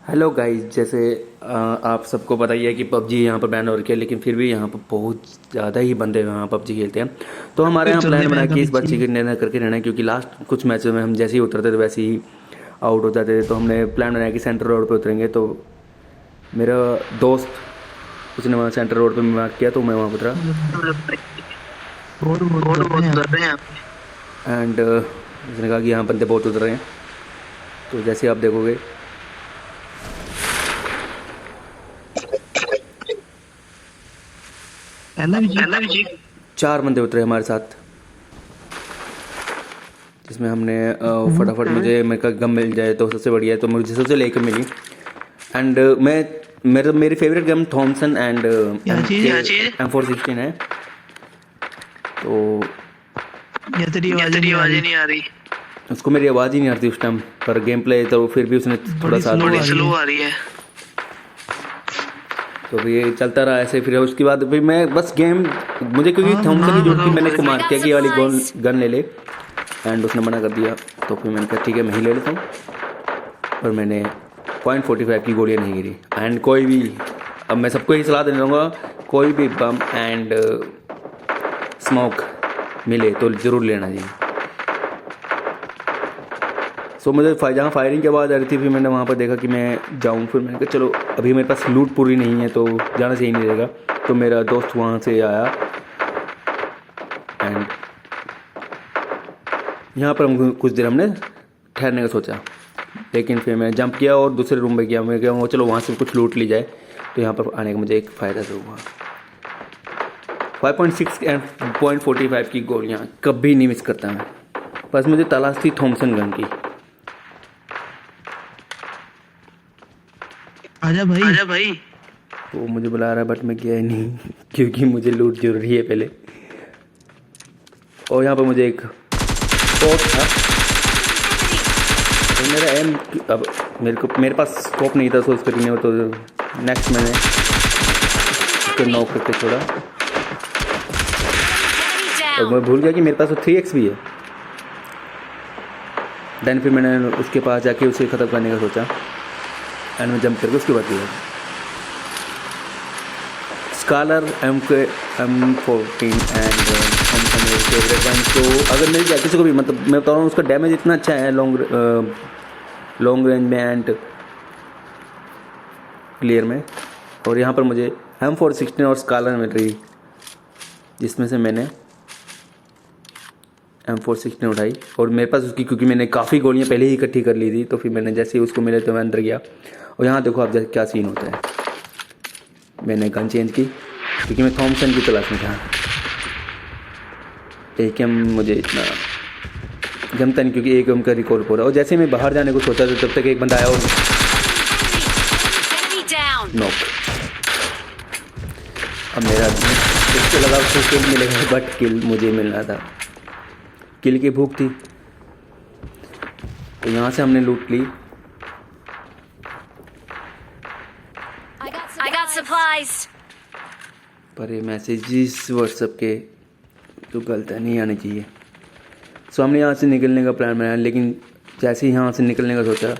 Hello guys, जैसे आप सबको पता ही है कि पबजी यहाँ पर बैन हो रखी है, लेकिन फिर भी यहाँ पर बहुत ज़्यादा ही बंदे यहाँ पबजी खेलते हैं। तो हमारे यहाँ जल्दी प्लान बना बैन कि करनी इस बार चाहिए। चिकन डिनर करके रहना है, क्योंकि लास्ट कुछ मैचों में हम जैसे ही उतरते थे वैसे ही आउट हो जाते थे। तो हमने प्लान बनाया कि सेंटर रोड पर उतरेंगे। तो मेरा दोस्त, उसने वहाँ सेंटर रोड पर मार्क किया तो मैं वहाँ उतरा। रोड बहुत रोड उतर रहे बहुत हैं यहाँ उतर पे। रहे हैं यहाँ पे। एंड उसने कहा कि यहाँ बंदे बहुत उतर रहे हैं। तो जैसे आप देखोगे, पहला भी जी। पहला भी जी 4 बंदे उतरे हमारे साथ, जिसमें हमने फटाफट, मुझे मेरे का गम मिल जाए तो सबसे बढ़िया है, तो मुझे सबसे लेकर मिली। एंड मैं मेरी फेवरेट गन थॉमसन एंड क्या चीज? M416 है। तो ये तेरी ये आवाजें तेरी नहीं आ आवाज़ें रही। नहीं आ रही। उसको मेरी आवाज़ ही नहीं आती उस टाइम पर। गेम प्ले तो फिर भी उसने थोड़ा बड़ी सा स्लो बड़ी आ रही स्लो है। आ रही है। तो फिर ये चलता रहा ऐसे। फिर उसके बाद फिर मैं बस गेम, मुझे क्योंकि हाँ थॉमसन की बताओ। जरूरत थी, मैंने उसको मार किया कि ये वाली गन ले ले। एंड उसने मना कर दिया। तो फिर मैंने कहा ठीक है, मैं ही ले लेता हूँ। और मैंने .45 की गोलियाँ नहीं गिरी। एंड कोई भी, अब मैं सबको ही सलाह देने रहूँगा, कोई भी बम एंड स्मोक मिले तो ज़रूर लेना चाहिए। सो मुझे जहाँ फायरिंग की आवाज़ आ रही थी, फिर मैंने वहाँ पर देखा कि मैं जाऊँ। फिर मैंने कहा चलो, अभी मेरे पास लूट पूरी नहीं है तो जाना सही नहीं रहेगा। तो मेरा दोस्त वहाँ से आया एंड यहाँ पर हम कुछ देर हमने ठहरने का सोचा। लेकिन फिर मैं जंप किया और दूसरे रूम में गया। मैं क्या, चलो वहाँ से कुछ लूट ली जाए। तो यहाँ पर आने का मुझे एक फ़ायदा तो हुआ। 5.6 एंड .45 की गोलियाँ कभी नहीं मिस करता मैं। बस मुझे तलाश थी थॉमसन गन की। आजा भाई। आजा भाई। वो मुझे बुला रहा है बट मैं गया ही नहीं क्योंकि मुझे लूट जरूरी है पहले। और यहाँ पर मुझे एक स्कोप था। तो मेरा एम, अब मेरे पास स्कोप नहीं था, सो उस पर नहीं हो। तो नेक्स्ट मैंने उसको नॉक करके छोड़ा। और मैं भूल गया कि मेरे पास तो 3x भी है। देन फिर मैंने उसके पास जाके उसे ख़त्म करने का सोचा। एंड मैं जंप करके उसके बाद किया scholar M14 and favourite gun. तो अगर मेरी किसी को भी, मतलब मैं बता रहा हूँ, उसका डैमेज इतना अच्छा है लॉन्ग रेंज में एंड क्लियर में। और यहाँ पर मुझे M416 और स्कॉलर मिल रही, जिसमें से मैंने M416 उठाई। और मेरे पास उसकी, क्योंकि मैंने काफ़ी गोलियाँ पहले ही इकट्ठी कर ली थी, तो फिर मैंने जैसे ही उसको मिले तो मैं अंदर गया। और यहाँ देखो आप जैसे क्या सीन होता है। मैंने गन चेंज की क्योंकि मैं थॉमसन की तलाश में था। एक एम मुझे इतना जमता नहीं, क्योंकि एक एम का रिकॉल हो रहा। और जैसे मैं बाहर जाने को सोचा तो तब तक एक बंदा आया और नॉक। अब मेरा इसको लगा उसको किल मिलेगा, बट किल मुझे मिलना था। किल की भूख थी। तो यहाँ से हमने लूट ली। I got supplies. पर ये मैसेजेस व्हाट्सएप के तो गलत है, नहीं आने चाहिए। सो हमने यहाँ से निकलने का प्लान बनाया, लेकिन जैसे ही यहाँ से निकलने का सोचा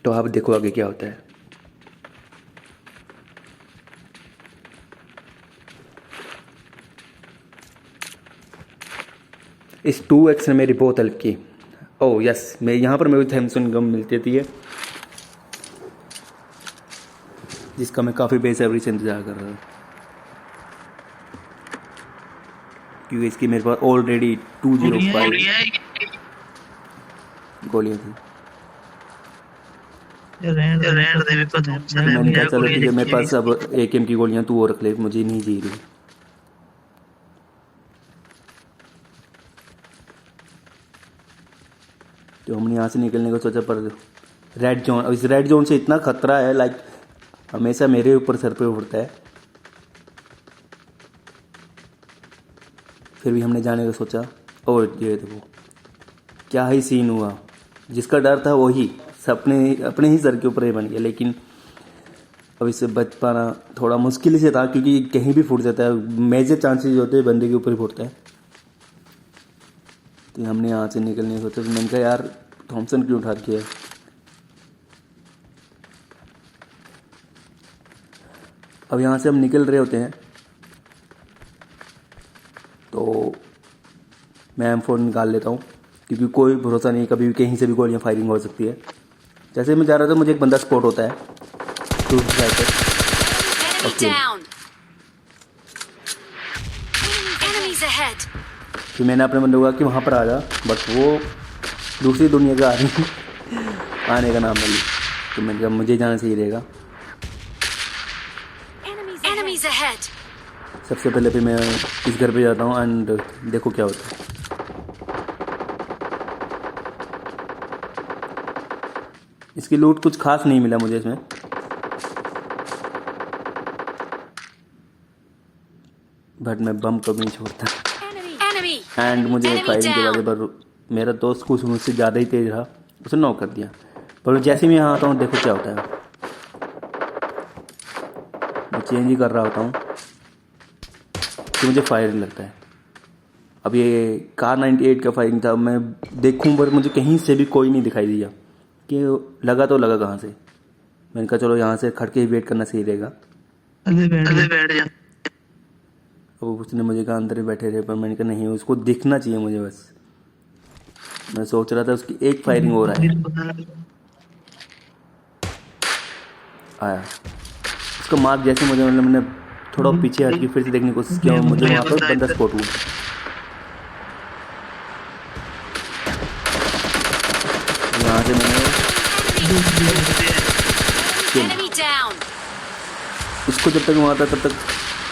तो आप देखो आगे क्या होता है। इस 2x ने मेरी बहुत हेल्प की। ओह यस, मैं यहाँ पर मेरी थॉमसन गन मिलती थी, जिसका मैं काफ़ी बेसब्री से इंतज़ार कर रहा था, क्योंकि इसकी मेरे पास ऑलरेडी 205 गोलियाँ थी। रहने दे, मेरे पास थॉमसन है, मैंने कहा मुझे चलो गोली ठीक है, मेरे चाहिए। पास अब AK की गोलियाँ तू और रख ले, मुझे नहीं चाहिए रही। तो हमने यहाँ से निकलने का सोचा, पर रेड जोन, इस रेड जोन से इतना खतरा है, लाइक हमेशा मेरे ऊपर सर पे उड़ता है। फिर भी हमने जाने का सोचा। और ये देखो क्या ही सीन हुआ। जिसका डर था वही अपने ही सर के ऊपर ही बन गया। लेकिन अब इससे बच पाना थोड़ा मुश्किल से था, क्योंकि कहीं भी फूट जाता है। मेजर चांसेस होते हैं बंदे के ऊपर ही फूटता है। तो हमने यहाँ से निकलने का सोचा। तो मैंने कहा यार थॉमसन की उठा रखी है। अब यहाँ से हम निकल रहे होते हैं तो मैं M4 निकाल लेता हूँ, क्योंकि कोई भरोसा नहीं, कभी भी कहीं से भी गोलियाँ फायरिंग हो सकती है। जैसे मैं जा रहा था मुझे एक बंदा स्पॉट होता है दूसरी साइड पे। Enemy Okay. down. Enemies ahead. फिर मैंने अपने बंदे को कहा कि वहाँ पर आ जा, बट वो दूसरी दुनिया का आदमी आने का नाम नहीं ली। तो मैंने कहा मुझे जाना सही रहेगा। Enemies ahead. सबसे पहले फिर मैं इस घर पे जाता हूँ एंड देखो क्या होता है। इसकी लूट कुछ खास नहीं मिला मुझे इसमें, बट मैं बम कभी नहीं छोड़ता। Enemy. एंड मुझे Enemy फायरिंग के down. बाद पर मेरा दोस्त कुछ मुझसे ज़्यादा ही तेज रहा, उसने नॉक कर दिया। पर जैसे मैं यहाँ आता हूँ देखो क्या होता है। मैं चेंज ही कर रहा होता हूँ तो मुझे फायरिंग लगता है। अब ये कार 98 का फायरिंग था, मैं देखूँ पर मुझे कहीं से भी कोई नहीं दिखाई दिया कि लगा तो लगा कहाँ से। मैंने कहा चलो यहाँ से खड़ के ही वेट करना सही रहेगा। अरे बैठ जा। अब उसने मुझे कहा अंदर ही बैठे रहे, पर मैंने कहा नहीं, उसको दिखना चाहिए मुझे बस। मैं सोच रहा था उसकी एक फायरिंग हो रहा है। आया उसका मार्क जैसे मुझे, मतलब मैंने थोड़ा पीछे हट के फिर से देखने की कोशिश किया और मुझे वहाँ पर बंदा स्पॉट हुआ। यहाँ से मैंने Enemy down. उसको जब तक वहाँ था तब तक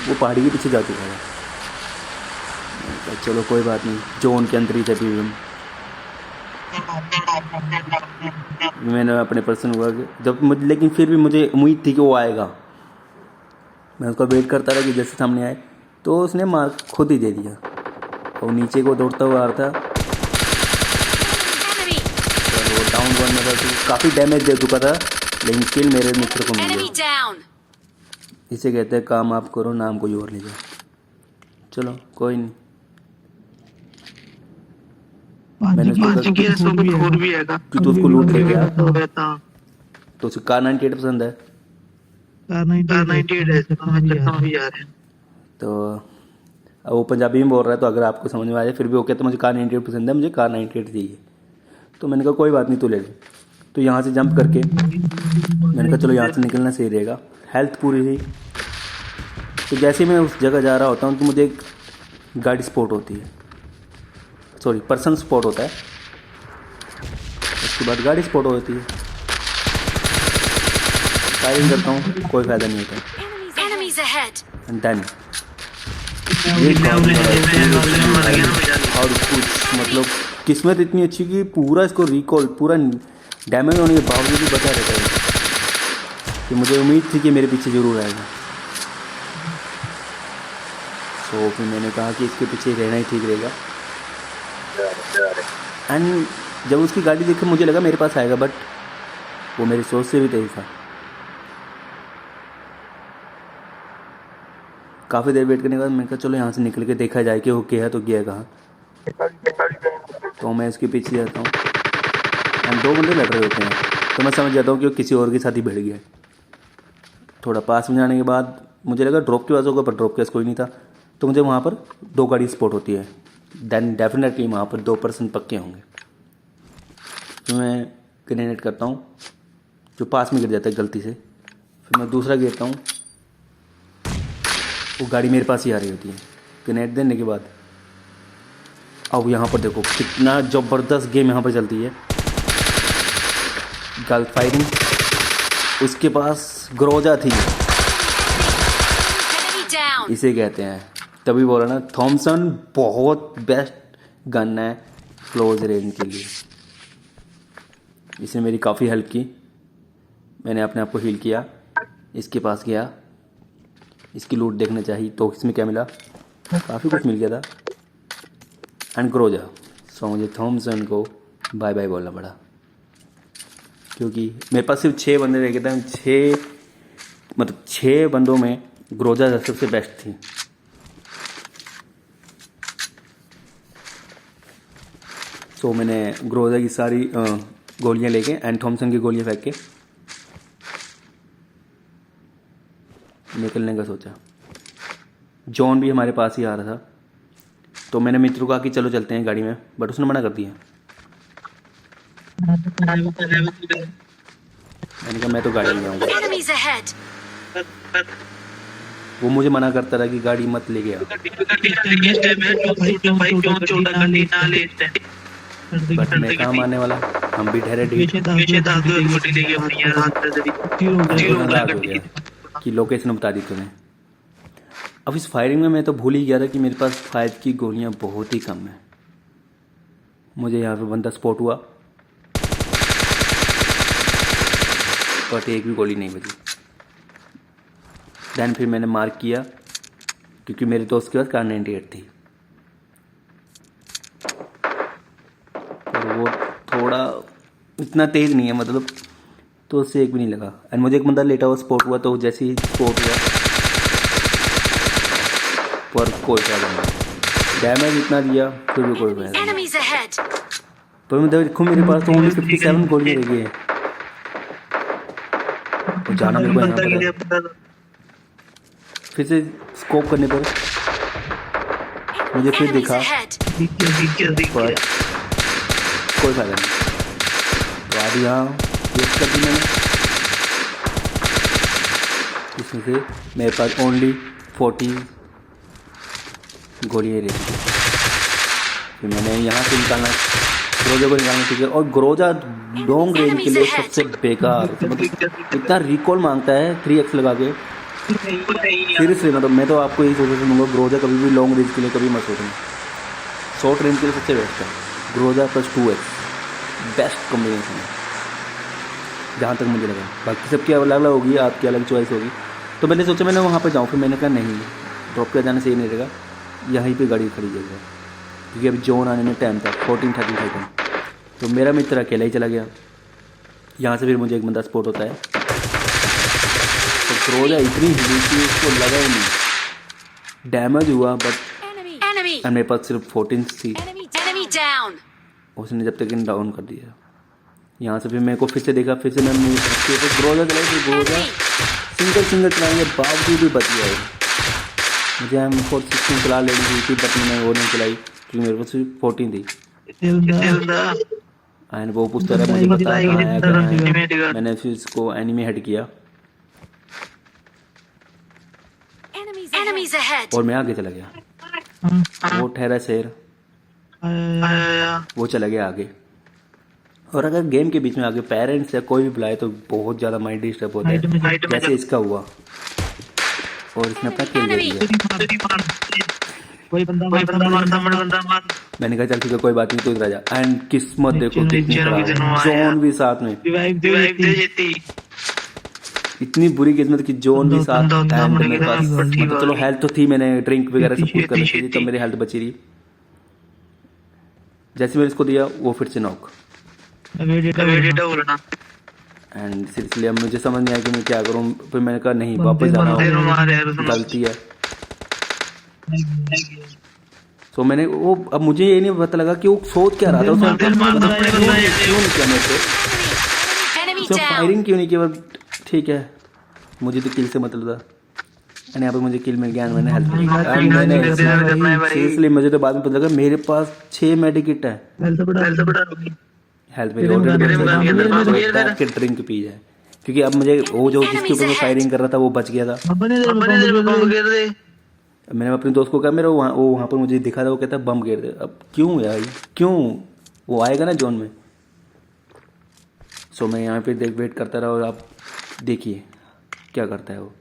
वो पहाड़ी के पीछे जा चुका है। मैंने कहा, चलो कोई बात नहीं, जोन के अंदर ही थे फिर हम। मैंने अपने पर्सन हुआ जब मुझे, लेकिन फिर भी मुझे उम्मीद थी कि वो आएगा। मैं उसका वेट करता रहा कि जैसे सामने आए, तो उसने मार्क खुद ही दे दिया और नीचे को दौड़ता हुआ आ रहा था। Enemy. और वो डाउन वन में था तो काफ़ी डैमेज दे चुका था, लेकिन किल मेरे मित्र को मिल Enemy गया। down. इसे कहते हैं काम आप करो, नाम कोई और ले जाओ। चलो कोई नहीं। मैंने सोचा और भी आएगा कि तू उसको लूट ले गया, तो कहता तो उसे कार 98 पसंद है। कार 98 है, समझ करता हूँ यार। तो अब वो पंजाबी में बोल रहा है, तो अगर आपको समझ में आ जाए फिर भी वो कहता है मुझे कार 98 पसंद है, मुझे कार 98 चाहिए। तो मैंने कहा कोई बात नहीं, तू ले ले। तो यहाँ से जंप करके मैंने कहा चलो यहाँ से निकलना सही रहेगा। हेल्थ पूरी थी। तो जैसे ही मैं उस जगह जा रहा होता हूँ तो मुझे एक गाड़ी स्पॉट होती है, सॉरी पर्सन स्पॉट होता है। उसके बाद गाड़ी स्पॉट होती है, फायरिंग करता हूँ, कोई फ़ायदा नहीं होता। Enemies ahead. एंड देन ये और कुछ मतलब किस्मत इतनी अच्छी कि पूरा इसको रिकॉल, पूरा डैमेज होने के बावजूद भी बचा रहता है कि मुझे उम्मीद थी कि मेरे पीछे ज़रूर आएगा। तो फिर मैंने कहा कि इसके पीछे रहना ही ठीक रहेगा। एंड जब उसकी गाड़ी देखी मुझे लगा मेरे पास आएगा, बट वो मेरी सोच से भी तेज था। काफ़ी देर वेट करने के बाद मैंने कहा चलो यहाँ से निकल के देखा जाए कि वो क्या है, तो गया कहाँ। तो मैं इसके पीछे जाता हूँ एंड दो बंदे लड़ रहे होते हैं, तो मैं समझ जाता हूँ कि वो किसी और के साथ ही भिड़ गया। थोड़ा पास में जाने के बाद मुझे लगा ड्रॉप के पास होगा, पर ड्रॉप के पास कोई नहीं था। तो मुझे वहाँ पर दो गाड़ी स्पॉट होती है, देन डेफिनेटली वहाँ पर 2% पक्के होंगे। तो मैं ग्रेनेड करता हूँ, जो पास में गिर जाता है गलती से। फिर मैं दूसरा गिरता हूँ, वो गाड़ी मेरे पास ही आ रही होती है। ग्रेनेड देने के बाद अब यहाँ पर देखो कितना ज़बरदस्त गेम यहाँ पर चलती है। गल फायरिंग, उसके पास ग्रोजा थी, Enemy down. इसे कहते हैं, तभी बोला ना थॉमसन बहुत बेस्ट गन है क्लोज रेंज के लिए। इसने मेरी काफ़ी हेल्प की, मैंने अपने आप को हील किया। इसके पास गया, इसकी लूट देखना चाहिए, तो इसमें क्या मिला, काफ़ी कुछ मिल गया था। एंड ग्रोजा, सो मुझे थॉमसन को बाय बाय बोलना पड़ा, क्योंकि मेरे पास सिर्फ 6 बंदे रह गए थे। 6 बंदों में ग्रोजा सबसे बेस्ट थी। सो मैंने ग्रोजा की सारी गोलियां लेके एंड थॉमसन की गोलियां फेंक के निकलने का सोचा। जॉन भी हमारे पास ही आ रहा था, तो मैंने मित्र को कहा कि चलो चलते हैं गाड़ी में, बट उसने मना कर दिया। मैंने कहा मैं तो गाड़ी में जाऊँगा। Enemies ahead! वो मुझे मना करता रहा कि गाड़ी मत लेके आओ, बट मैं कहाँ मानने वाला। हम भी ठहरे ढीठ। नाराज हो गया कि लोकेशन बता दी तूने। अब इस फायरिंग में मैं तो भूल ही गया था कि मेरे पास फायर की गोलियां बहुत ही कम है। मुझे यहाँ पे बंदा स्पॉट हुआ, बट एक भी गोली नहीं बजी। दैन फिर मैंने मार्क किया, क्योंकि मेरे दोस्त के पास कार 98 थी, और वो थोड़ा इतना तेज नहीं है मतलब, तो उससे एक भी नहीं लगा। एंड मुझे एक बंदा लेटा हुआ स्पॉट हुआ, तो जैसे ही स्पॉट हुआ पर कोई फायदा नहीं, डैमेज इतना दिया फिर भी कोई फायदा नहीं। Enemies ahead! पर मैं देखो मेरे पास तो ओनली 57 गोलियां रह गई है, और जाना मेरे को यहाँ पर है। फिर से स्कोप करने पर मुझे फिर Enemies दिखा, ahead! पर कोई फायदा नहीं। तो आज यहाँ वेस्ट कर दी मैंने, इसमें से मेरे पास ओनली 40 गोलियाँ रही। फिर मैंने यहाँ से निकालना, ग्रोजा को निकालना ठीक है। और ग्रोजा लॉन्ग रेंज के लिए सबसे बेकार, मतलब इतना रिकॉल मांगता है 3x लगा के। सीरियसली मतलब मैं तो आपको यही सोचना चाहूँगा, ग्रोजा कभी भी लॉन्ग रेंज के लिए कभी मत सोचना। शॉर्ट रेंज के लिए सबसे बेस्ट है Groza plus 2x, best combination है जहाँ तक मुझे लगा। बाकी सबकी अलग अलग होगी, आपकी अलग चॉइस होगी। तो मैंने सोचा मैंने वहाँ पर जाऊँ, फिर मैंने कहा नहीं, ड्रॉप किया जाने से ही नहीं रहेगा, यहीं पे गाड़ी खड़ी जाएगा, क्योंकि अभी जोन आने में टाइम था 14-13 सेकंड। तो मेरा मित्र अकेला ही चला गया। यहाँ से फिर मुझे एक बंदा स्पॉट होता है, तो ग्रोजा इतनी हिली कि उसको लगा ही नहीं, डैमेज हुआ, बट Enemy! मेरे पास सिर्फ 14 थी। Enemy down! उसने जब तक इन डाउन कर दिया। यहाँ से फिर मेरे को फिर से देखा, फिर से मैंने ग्रोजा चलाई, फिर ग्रोजा सिंगल चलाई के बावजूद भी बच गया है। मुझे M416 चला लेनी थी, बट मैंने वो नहीं चलाई क्योंकि मेरे पास सिर्फ 14 थी। एंड वो पूछता रहा मुझे बता कहाँ है। मैंने फिर इसको एनिमी हेड किया Enemies ahead! और मैं आगे चला गया। वो ठहरा शेर, वो चला गया आगे। और अगर गेम के बीच में आगे पेरेंट्स या कोई भी बुलाए तो बहुत ज़्यादा माइंड डिस्टर्ब होता है, जैसे इसका हुआ, और इसने अपना किल ले लिया। मैंने कहा चल ठीक है कोई बात नहीं, तो इधर आ जा। एंड किस्मत देखो कितनी खराब, जोन भी साथ में, इतनी बुरी किस्मत कि जोन भी साथ। एंड मेरे पास मतलब चलो हेल्थ तो थी, मैंने ड्रिंक वगैरह सब कुछ कर रखी थी, तब मेरी हेल्थ बची रही। जैसे मैंने इसको दिया वो फिर से नॉक। एंड सीरियसली अब मुझे समझ नहीं आया कि मैं क्या करूं। फिर मैंने कहा नहीं, वापस जाना होगा, गलती है। तो मैंने वो, अब मुझे ये नहीं पता लगा कि वो सोच क्या रहा था, उसने क्यों नहीं किया मेरे पे, Enemy उसने down! फायरिंग क्यों नहीं किया। ठीक है, मुझे तो किल से मतलब था। एंड यहाँ पर मुझे किल मिल गया, मैंने हेल्प किया। सीरियसली मुझे तो बाद में पता लगा मेरे पास 6 मेडिकिट है। हेल्थ मेरी ऑलरेडी ड्रिंक पी जाए, क्योंकि अब मुझे वो जो जिसके ऊपर मैं फायरिंग कर रहा था वो बच गया था। मैंने अपने दोस्त को कहा, मेरा वहाँ पर मुझे दिखा था, वो कहता बम गिर दे। अब क्यों यार, क्यों, वो आएगा ना जोन में। सो मैं यहाँ पे वेट करता रहा, और आप देखिए क्या करता है वो।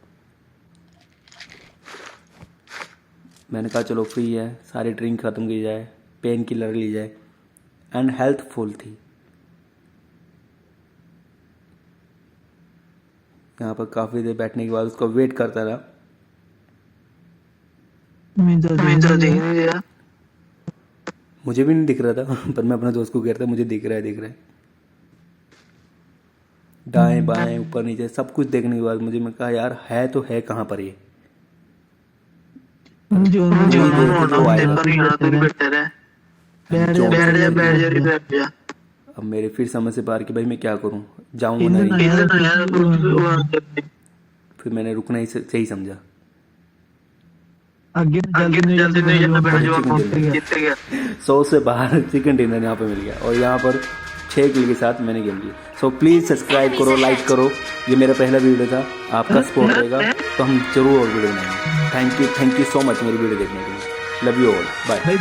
मैंने कहा चलो फ्री है, सारी ड्रिंक ख़त्म की जाए, पेन किलर ली जाए, एंड हेल्थ फुल थी। यहाँ पर काफ़ी देर बैठने के बाद उसको वेट करता रहा। मुझे भी नहीं दिख रहा था, पर मैं अपने दोस्त को कह रहा था मुझे दिख रहा है। दाएं बाएं ऊपर नीचे सब कुछ देखने के बाद मुझे, मैं कहा यार है तो है कहाँ पर ये। बैठ जा अब मेरे फिर समझ से पार कि भाई मैं क्या करूं, जाऊं तीन दिन नहीं। आया फिर मैंने रुकना ही सही समझा। आगे जल्दी नहीं जाना बैठ जाओ जीत गया 100 से बाहर चिकन डिनर यहाँ पे मिल गया और यहाँ पर 6 किल के साथ मैंने गेम ली। सो प्लीज़ सब्सक्राइब करो, लाइक करो। ये मेरा पहला वीडियो था, आपका सपोर्ट रहेगा तो हम जरूर और वीडियो बनाएंगे। थैंक यू सो मच मेरी वीडियो देखने के लिए। Love you all, bye. भाई